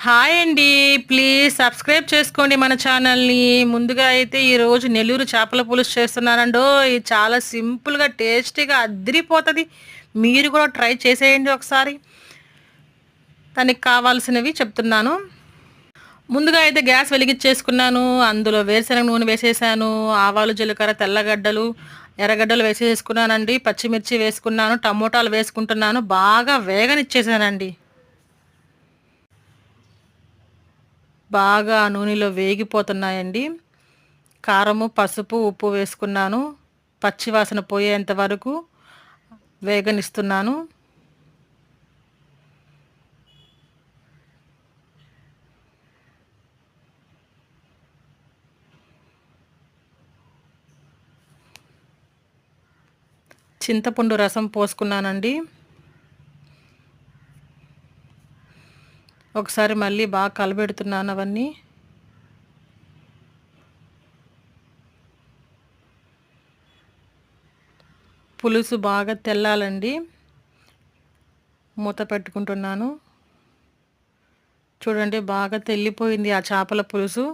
Hi అండి. Please subscribe చేసుకోండి మన ఛానల్ని. ముందుగా అయితే ఈరోజు నెల్లూరు చేపల పులుసు చేస్తున్నానండో. ఇది చాలా సింపుల్గా టేస్టీగా అదిరిపోతుంది. మీరు కూడా ట్రై చేసేయండి ఒకసారి. దానికి కావాల్సినవి చెప్తున్నాను. ముందుగా అయితే గ్యాస్ వెలిగించేసుకున్నాను. అందులో వేరుశనగ నూనె వేసేసాను. ఆవాలు, జీలకర్ర, తెల్లగడ్డలు, ఎర్రగడ్డలు వేసేసుకున్నానండి. పచ్చిమిర్చి వేసుకున్నాను. టమోటాలు వేసుకుంటున్నాను. బాగా వేగనిచ్చేసానండి. బాగా నూనెలో వేగిపోతున్నాయండి. కారము, పసుపు, ఉప్పు వేసుకున్నాను. పచ్చివాసన పోయేంత వరకు వేగనిస్తున్నాను. చింతపండు రసం పోసుకున్నానండి. ఒకసారి మళ్ళీ బాగా కలబెడుతున్నాను అవన్నీ. పులుసు బాగా తెల్లాలండి. మూత పెట్టుకుంటున్నాను. చూడండి బాగా తెల్లిపోయింది ఆ చేపల పులుసు.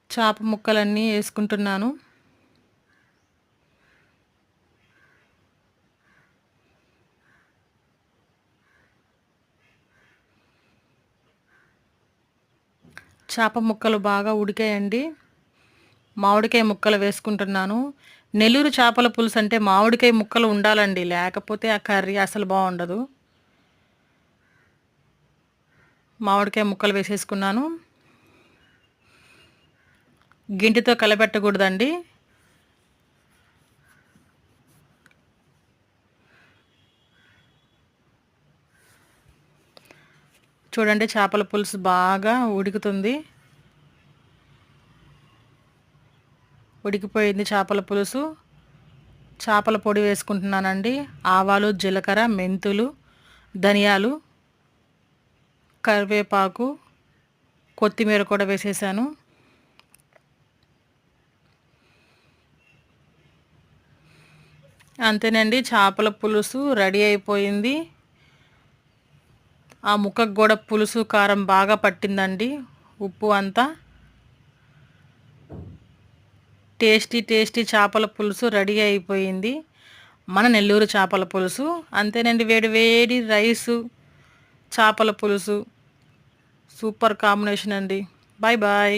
చేప ముక్కలన్నీ వేసుకుంటున్నాను. చేప ముక్కలు బాగా ఉడికాయండి. మామిడికాయ ముక్కలు వేసుకుంటున్నాను. నెల్లూరు చేపల పులుసు అంటే మామిడికాయ ముక్కలు ఉండాలండి, లేకపోతే ఆ కర్రీ అసలు బాగుండదు. మామిడికాయ ముక్కలు వేసేసుకున్నాను. గింటితో కలబెట్టకూడదండి. చూడండి చేపల పులుసు బాగా ఉడుకుతుంది. ఉడికిపోయింది చేపల పులుసు. చేపల పొడి వేసుకుంటున్నానండి. ఆవాలు, జీలకర్ర, మెంతులు, ధనియాలు, కరివేపాకు, కొత్తిమీర కూడా వేసేసాను. అంతేనండి, చేపల పులుసు రెడీ అయిపోయింది. ఆ ముక్కకు కూడా పులుసు కారం బాగా పట్టిందండి, ఉప్పు అంతా. టేస్టీ టేస్టీ చేపల పులుసు రెడీ అయిపోయింది. మన నెల్లూరు చేపల పులుసు అంతేనండి. వేడి వేడి రైసు, చేపల పులుసు సూపర్ కాంబినేషన్ అండి. Bye bye.